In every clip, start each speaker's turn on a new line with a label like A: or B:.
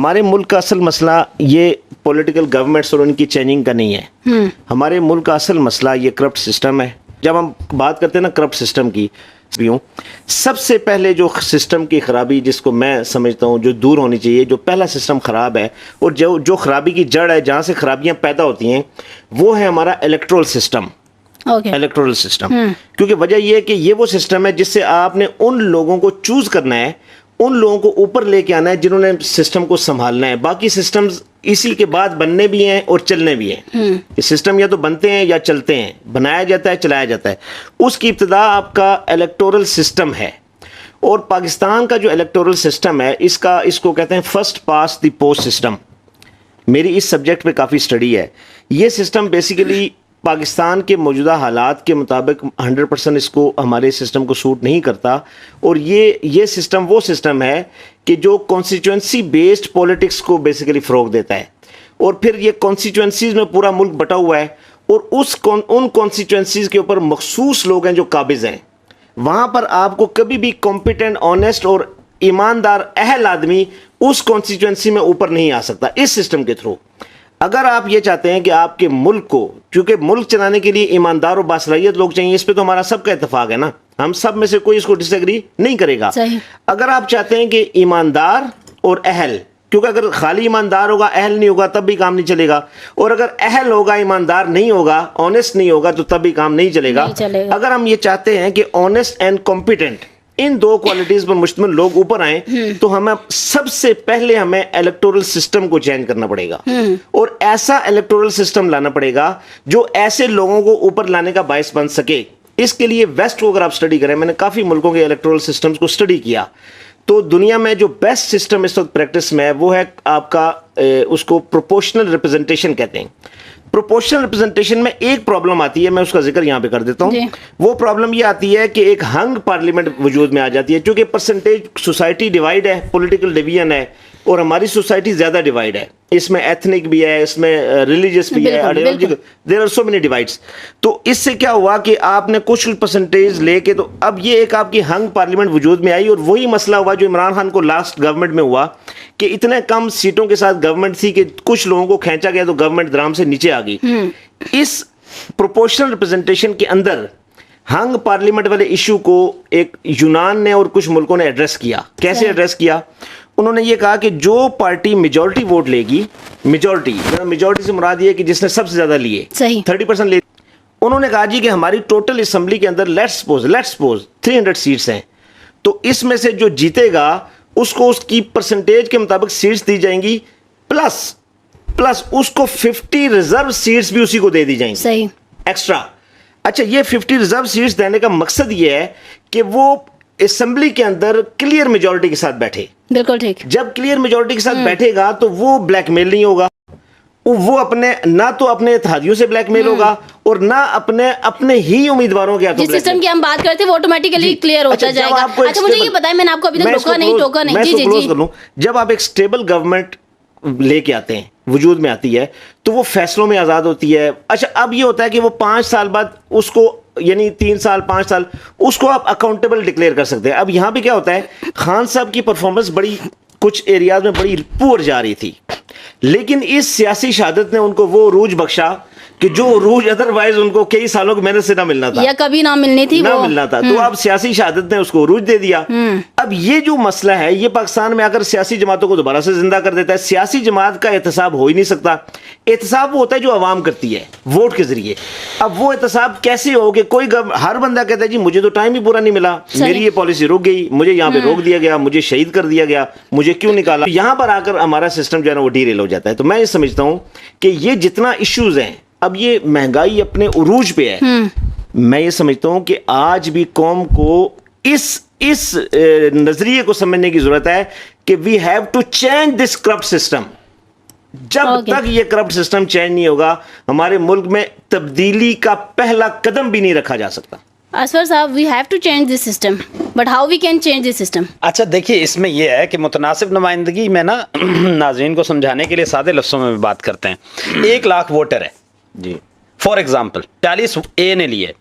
A: ہمارے ملک کا اصل مسئلہ یہ پولیٹیکل گورنمنٹس اور ان کی چینجنگ کا نہیں ہے. ہمارے ملک کا اصل مسئلہ یہ کرپٹ سسٹم ہے. جب ہم بات کرتے ہیں نا کرپٹ سسٹم کی، سب سے پہلے جو سسٹم کی خرابی جس کو میں سمجھتا ہوں جو دور ہونی چاہیے، جو پہلا سسٹم خراب ہے اور جو خرابی کی جڑ ہے، جہاں سے خرابیاں پیدا ہوتی ہیں، وہ ہے ہمارا الیکٹورل سسٹم. الیکٹورل سسٹم، کیونکہ وجہ یہ ہے کہ یہ وہ سسٹم ہے جس سے آپ نے ان لوگوں کو چوز کرنا ہے، ان لوگوں کو اوپر لے کے آنا ہے جنہوں نے سسٹم کو سنبھالنا ہے. باقی سسٹمز اسی کے بعد بننے بھی ہیں اور چلنے بھی ہیں. یہ سسٹم یا تو بنتے ہیں یا چلتے ہیں، بنایا جاتا ہے، چلایا جاتا ہے. اس کی ابتدا آپ کا الیکٹورل سسٹم ہے. اور پاکستان کا جو الیکٹورل سسٹم ہے، اس کو کہتے ہیں فرسٹ پاس دی پوسٹ سسٹم. میری اس سبجیکٹ پہ کافی سٹڈی ہے. یہ سسٹم بیسیکلی پاکستان کے موجودہ حالات کے مطابق 100% اس کو ہمارے سسٹم کو سوٹ نہیں کرتا. اور یہ سسٹم وہ سسٹم ہے کہ جو کانسٹیچوئنسی بیسڈ پولیٹکس کو بیسیکلی فروغ دیتا ہے. اور پھر یہ کانسٹیچوئنسیز میں پورا ملک بٹا ہوا ہے، اور ان کانسٹیچوئنسیز کے اوپر مخصوص لوگ ہیں جو قابض ہیں. وہاں پر آپ کو کبھی بھی کمپیٹنٹ، آنیسٹ اور ایماندار اہل آدمی اس کانسٹیچوئنسی میں اوپر نہیں آ سکتا اس سسٹم کے تھرو. اگر آپ یہ چاہتے ہیں کہ آپ کے ملک کو، کیونکہ ملک چلانے کے لیے ایماندار اور باصلاحیت لوگ چاہیے، اس پہ تو ہمارا سب کا اتفاق ہے نا، ہم سب میں سے کوئی اس کو ڈس ایگری نہیں کرے گا. اگر آپ چاہتے ہیں کہ ایماندار اور اہل، کیونکہ اگر خالی ایماندار ہوگا اہل نہیں ہوگا تب بھی کام نہیں چلے گا، اور اگر اہل ہوگا ایماندار نہیں ہوگا، آنیسٹ نہیں ہوگا تو تب بھی کام نہیں چلے گا. اگر ہم یہ چاہتے ہیں کہ آنیسٹ اینڈ کمپیٹنٹ، ان دو کوالٹیز پر مشتمل لوگ اوپر آئیں، تو ہمیں سب سے پہلے الیکٹورل سسٹم کو چینج کرنا پڑے گا، اور ایسا الیکٹورل سسٹم لانا پڑے گا جو ایسے لوگوں کو اوپر لانے کا باعث بن سکے. اس کے لیے ویسٹ کو اگر آپ سٹڈی کریں، میں نے کافی ملکوں کے الیکٹورل سسٹمز کو سٹڈی کیا، تو دنیا میں جو بیسٹ سسٹم اس وقت پریکٹس میں ہے وہ ہے آپ کا اس کو پروپورشنل ریپرزنٹیشن کہتے ہیں. پروپورشنل ریپرزنٹیشن میں ایک پرابلم آتی ہے، میں اس کا ذکر یہاں پہ کر دیتا ہوں. وہ پرابلم یہ آتی ہے کہ ایک ہنگ پارلیمنٹ وجود میں آ جاتی ہے، چونکہ پرسنٹیج سوسائٹی ڈیوائیڈ ہے، پولیٹیکل ڈویژن ہے، اور ہماری سوسائٹی زیادہ ڈیوائیڈ ہے. اس میں ایتھنک بھی ہے، اس میں ریلیجس بھی ہے، there are so many divides. تو اس سے کیا ہوا کہ آپ نے کچھ پرسنٹیج لے کے، تو اب یہ ایک آپ کی ہنگ پارلیمنٹ وجود میں آئی، اور وہی مسئلہ ہوا جو عمران خان کو لاسٹ گورنمنٹ میں ہوا کہ اتنے کم سیٹوں کے ساتھ گورنمنٹ تھی کہ کچھ لوگوں کو کھینچا گیا تو گورنمنٹ درام سے نیچے آ گئی. اس پروپورشنل ریپرزنٹیشن کے اندر ہنگ پارلیمنٹ والے ایشو کو ایک یونان نے اور کچھ ملکوں نے ایڈریس کیا. کیسے ایڈریس کیا؟ انہوں نے یہ کہا کہ جو پارٹی میجورٹی ووٹ لے گی، میجورٹی سے مراد یہ ہے کہ جس نے سب سے زیادہ لیے، 30% لے، انہوں نے کہا جی کہ ہماری ٹوٹل اسمبلی کے اندر لیٹس سپوز 300 سیٹس ہیں، تو اس میں سے جو جیتے گا اس کو اس کی پرسنٹیج کے مطابق سیٹس دی جائیں گی، پلس اس کو 50 ریزرو سیٹس بھی اسی کو دے دی جائیں گی ایکسٹرا. اچھا، یہ 50 ریزرو سیٹس دینے کا مقصد یہ ہے کہ وہ اسمبلی کے اندر کلیئر میجورٹی کے ساتھ بیٹھے. بالکل ٹھیک. جب کلیئر میجورٹی کے ساتھ بیٹھے گا تو وہ بلیک میل نہیں ہوگا، وہ نہ تو اپنے اتحادیوں سے بلیک میل ہوگا اور نہ اپنے ہی امیدواروں کے ہاتھوں. جس سسٹم کی ہم بات کرتے ہیں وہ آٹومیٹکلی کلیئر ہوتا جائے گا. اچھا مجھے یہ بتائیں، میں نے آپ کو ابھی تک ٹوکا نہیں. جی. جب آپ ایک سٹیبل گورنمنٹ لے کے آتے ہیں، وجود میں آتی ہے، تو وہ فیصلوں میں آزاد ہوتی ہے. اچھا، اب یہ ہوتا ہے کہ وہ 5 سال بعد اس کو، یعنی 3 سال 5 سال اس کو آپ اکاؤنٹیبل ڈکلیئر کر سکتے ہیں. اب یہاں پہ کیا ہوتا ہے، خان صاحب کی پرفارمنس بڑی کچھ ایریاز میں بڑی پور جا رہی تھی، لیکن اس سیاسی شہادت نے ان کو وہ عروج بخشا کہ جو عروج ادروائز ان کو کئی سالوں کی محنت سے نہ ملنا تھا، یا کبھی نہ ملنی تھی، تو اب سیاسی شہادت نے اس کو عروج دے دیا. اب یہ جو مسئلہ ہے یہ پاکستان میں آ کر سیاسی جماعتوں کو دوبارہ سے زندہ کر دیتا ہے. سیاسی جماعت کا احتساب ہو ہی نہیں سکتا. احتساب وہ ہوتا ہے جو عوام کرتی ہے ووٹ کے ذریعے. اب وہ احتساب کیسے ہو کہ کوئی ہر بندہ کہتا ہے جی مجھے تو ٹائم ہی پورا نہیں ملا، میری یہ پالیسی رک گئی، مجھے یہاں پہ روک دیا گیا، مجھے شہید کر دیا گیا، مجھے کیوں نکالا. یہاں پر آ کر ہمارا سسٹم جو ہے نا وہ ڈی ریل ہو جاتا ہے. تو میں یہ سمجھتا ہوں کہ یہ جتنا ایشوز ہیں، اب یہ مہنگائی اپنے عروج پہ ہے، میں یہ سمجھتا ہوں کہ آج بھی قوم کو اس نظریے کو سمجھنے کی ضرورت ہے کہ we have to change this corrupt system. جب تک یہ کرپٹ سسٹم چینج نہیں ہوگا، ہمارے ملک میں تبدیلی کا پہلا قدم بھی نہیں رکھا جا سکتا.
B: اسفر صاحب، we have to change this system, but how we can change this system؟
C: اچھا دیکھیے، اس میں یہ ہے کہ متناسب نمائندگی میں نا ناظرین کو سمجھانے کے لیے سادے لفظوں میں بات کرتے ہیں. 1 لاکھ ووٹر ہے
A: جی،
C: فار ایگزامپل 40 اے نے لیے،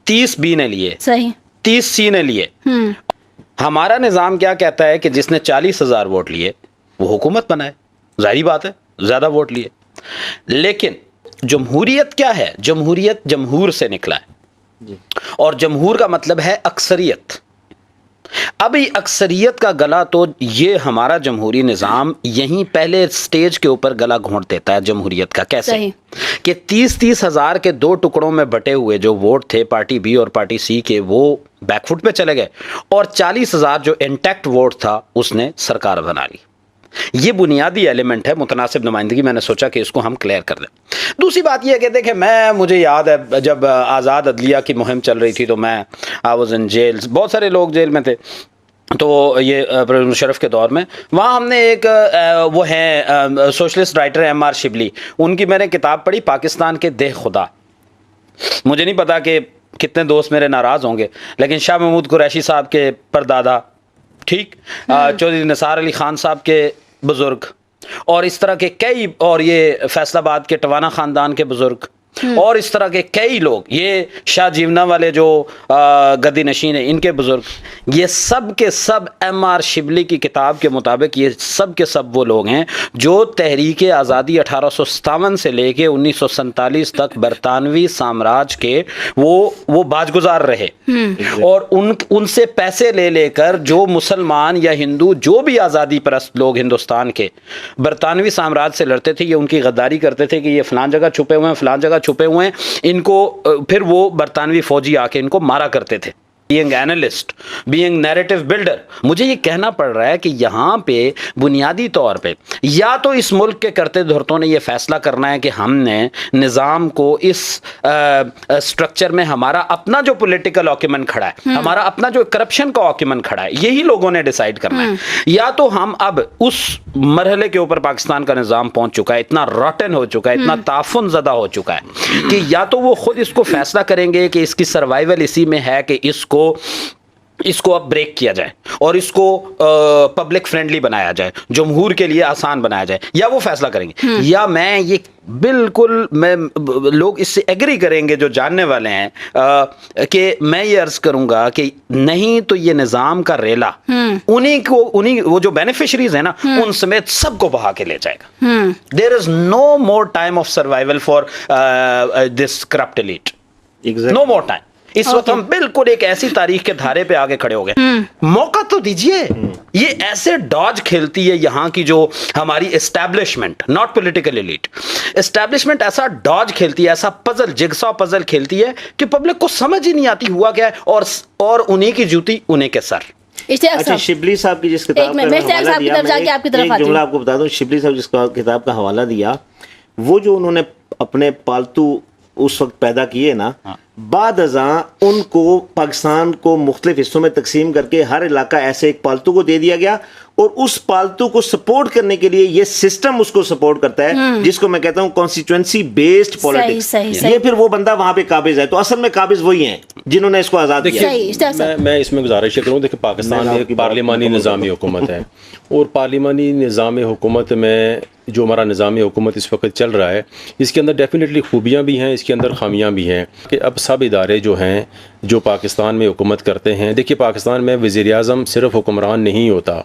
C: 30 بی نے لیے، 30 سی نے لیے. ہمارا نظام کیا کہتا ہے کہ جس نے 40,000 ووٹ لیے وہ حکومت بنائے, ظاہری بات ہے زیادہ ووٹ لیے. لیکن جمہوریت کیا ہے؟ جمہوریت جمہور سے نکلا ہے, اور جمہور کا مطلب ہے اکثریت. اب یہ اکثریت کا گلا تو یہ ہمارا جمہوری نظام یہیں پہلے سٹیج کے اوپر گلا گھونٹ دیتا ہے جمہوریت کا. کیسے کہ 30 ہزار کے 2 ٹکڑوں میں بٹے ہوئے جو ووٹ تھے پارٹی بی اور پارٹی سی کے, وہ بیک فٹ پہ چلے گئے, اور 40 ہزار جو انٹیکٹ ووٹ تھا اس نے سرکار بنا لی. یہ بنیادی ایلیمنٹ ہے متناسب نمائندگی. میں نے سوچا کہ اس کو ہم کلیئر کر دیں. دوسری بات یہ ہے کہ دیکھیں, مجھے یاد ہے جب آزاد عدلیہ کی مہم چل رہی تھی تو میں آئی واز ان جیل, بہت سارے لوگ جیل میں تھے. تو یہ پرویز مشرف کے دور میں وہاں ہم نے ایک وہ ہیں socialist writer M R Shibli, ان کی میں نے کتاب پڑھی پاکستان کے دہ خدا. مجھے نہیں پتا کہ کتنے دوست میرے ناراض ہوں گے, لیکن شاہ محمود قریشی صاحب کے پردادا, ٹھیک, چودھری نثار علی خان صاحب کے بزرگ, اور اس طرح کے کئی, اور یہ فیصل آباد کے ٹوانا خاندان کے بزرگ, اور اس طرح کے کئی لوگ, یہ شاہ جیونا والے جو گدی نشین ہیں ان کے بزرگ, یہ سب کے سب ایم آر شبلی کی کتاب کے مطابق یہ سب کے سب وہ لوگ ہیں جو تحریک آزادی 1857 سے لے کے 1947 تک برطانوی سامراج کے وہ باج گزار رہے, اور ان سے پیسے لے لے کر جو مسلمان یا ہندو جو بھی آزادی پرست لوگ ہندوستان کے برطانوی سامراج سے لڑتے تھے, یہ ان کی غداری کرتے تھے کہ یہ فلان جگہ چھپے ہوئے ہیں, فلان جگہ چھپے ہوئے ہیں, ان کو پھر وہ برطانوی فوجی آ کے ان کو مارا کرتے تھے. Being analyst, being narrative builder, مجھے یہ کہنا پڑ رہا ہے کہ یہاں پہ بنیادی طور پہ یا تو اس ملک کے کرتے دھرتوں نے یہ فیصلہ کرنا ہے کہ ہم نے نظام کو اس سٹرکچر میں ہمارا اپنا جو پولیٹیکل آکیومنٹ کھڑا ہے, ہمارا اپنا جو کرپشن کا آکیومنٹ کھڑا ہے, یہی لوگوں نے ڈیسائیڈ کرنا ہے. یا تو ہم اب اس مرحلے کے اوپر پاکستان کا نظام پہنچ چکا ہے, اتنا راٹن ہو چکا ہے, اتنا تعفن زدہ ہو چکا ہے کہ یا تو وہ خود اس کو فیصلہ کریں گے کہ اس کی سروائیول اسی میں ہے کہ اس کو اب بریک کیا جائے اور اس کو پبلک فرینڈلی بنایا جائے, جمہور کے لیے آسان بنایا جائے, یا وہ فیصلہ کریں گے. یا میں یہ بالکل لوگ اس سے ایگری کریں گے جو جاننے والے ہیں کہ میں یہ عرض کروں گا کہ نہیں تو یہ نظام کا ریلا انہیں وہ جو بینیفیشریز ہیں نا ان سمیت سب کو بہا کے لے جائے گا. There is no more time of survival for this corrupt elite, no more time. اس وقت ہم بالکل ایک ایسی تاریخ کے دھارے پہ آگے کھڑے ہو گئے. موقع تو دیجئے. یہ ایسے ڈاج کھیلتی ہے یہاں کی جو ہماری establishment, not political elite, establishment ایسا ڈاج کھیلتی ہے, ایسا پزل, جگسا پزل کھیلتی ہے کہ پبلک کو سمجھ ہی نہیں آتی ہوا کیا ہے, اور انہی کی جوتی انہیں کے سر.
A: اچھا, شبلی صاحب کی جس کتاب کا حوالہ دیا, ایک جملہ آپ کو بتا دوں, شبلی صاحب جس کتاب کا حوالہ دیا, وہ جو انہوں نے اپنے پالتو اس وقت پیدا کیے نا, بعد ازاں ان کو پاکستان کو مختلف حصوں میں تقسیم کر کے ہر علاقہ ایسے ایک پالتو کو دے دیا گیا, اور اس پالتو کو سپورٹ کرنے کے لیے یہ سسٹم اس کو سپورٹ کرتا ہے جس کو میں کہتا ہوں کانسٹیٹوئنسی بیسڈ پولیٹکس. یہ پھر وہ بندہ وہاں پہ قابض ہے, تو اصل میں قابض وہی ہیں جنہوں نے اس کو آزاد کیا.
D: میں اس میں گزارش کروں, دیکھیں پاکستان میں پارلیمانی نظامی حکومت ہے, اور پارلیمانی نظام حکومت میں جو ہمارا نظام حکومت اس وقت چل رہا ہے, اس کے اندر ڈیفینیٹلی خوبیاں بھی ہیں, اس کے اندر خامیاں بھی ہیں. کہ اب سب ادارے جو ہیں جو پاکستان میں حکومت کرتے ہیں, دیکھیے پاکستان میں وزیر اعظم صرف حکمران نہیں ہوتا.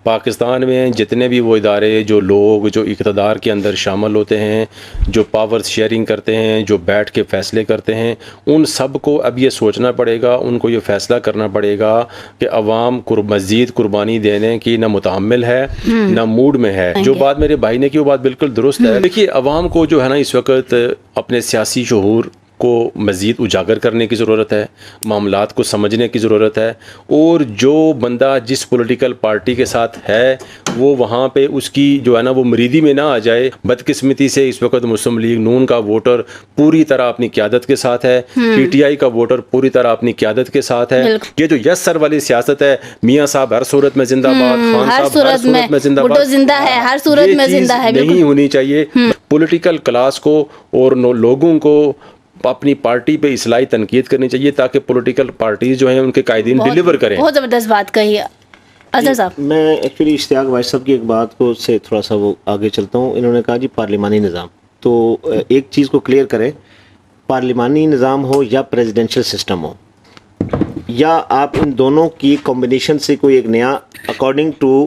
D: پاکستان میں جتنے بھی وہ ادارے, جو لوگ جو اقتدار کے اندر شامل ہوتے ہیں, جو پاور شیئرنگ کرتے ہیں, جو بیٹھ کے فیصلے کرتے ہیں, ان سب کو اب یہ سوچنا پڑے گا, ان کو یہ فیصلہ کرنا پڑے گا کہ عوام مزید قربانی دینے کی نہ متحمل ہے نہ موڈ میں ہے. جو بات میرے بھائی نے کی وہ بات بالکل درست ہے. دیکھیے عوام کو جو ہے نا اس وقت اپنے سیاسی شعور کو مزید اجاگر کرنے کی ضرورت ہے, معاملات کو سمجھنے کی ضرورت ہے, اور جو بندہ جس پولیٹیکل پارٹی کے ساتھ ہے وہ وہاں پہ اس کی جو ہے نا وہ مریدی میں نہ آ جائے. بدقسمتی سے اس وقت مسلم لیگ نون کا ووٹر پوری طرح اپنی قیادت کے ساتھ ہے, پی ٹی آئی کا ووٹر پوری طرح اپنی قیادت کے ساتھ ہے. یہ جو یس سر والی سیاست ہے, میاں صاحب ہر صورت میں زندہ باد, خان صاحب ہر صورت میں زندہ باد, ہر صورت میں زندہ ہے, نہیں ہونی چاہیے. پولیٹیکل کلاس کو اور لوگوں کو اپنی پارٹی پہ اصلاحی تنقید کرنی چاہیے تاکہ پولیٹیکل پارٹیز جو ہیں ان کے قائدین ڈیلیور کریں. بہت
B: زبردست بات کہی ہے اظہر صاحب.
A: میں ایکچولی اشتیاق وائس صاحب کی ایک بات کو سے تھوڑا سا وہ آگے چلتا ہوں. انہوں نے کہا جی پارلیمانی نظام, تو ایک چیز کو کلیئر کریں, پارلیمانی نظام ہو یا پریزیڈنشل سسٹم ہو, یا آپ ان دونوں کی کمبینیشن سے کوئی ایک نیا according to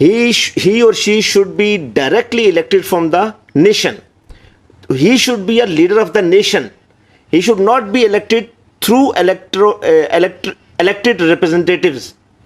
A: he or she should be directly elected from the nation. He should be a leader of the nation. He should not be elected through elected representatives.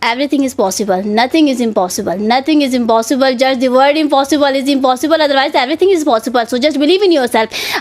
B: everything is possible, nothing is impossible, nothing is impossible, just the word impossible is impossible, otherwise everything is possible, so just believe in yourself।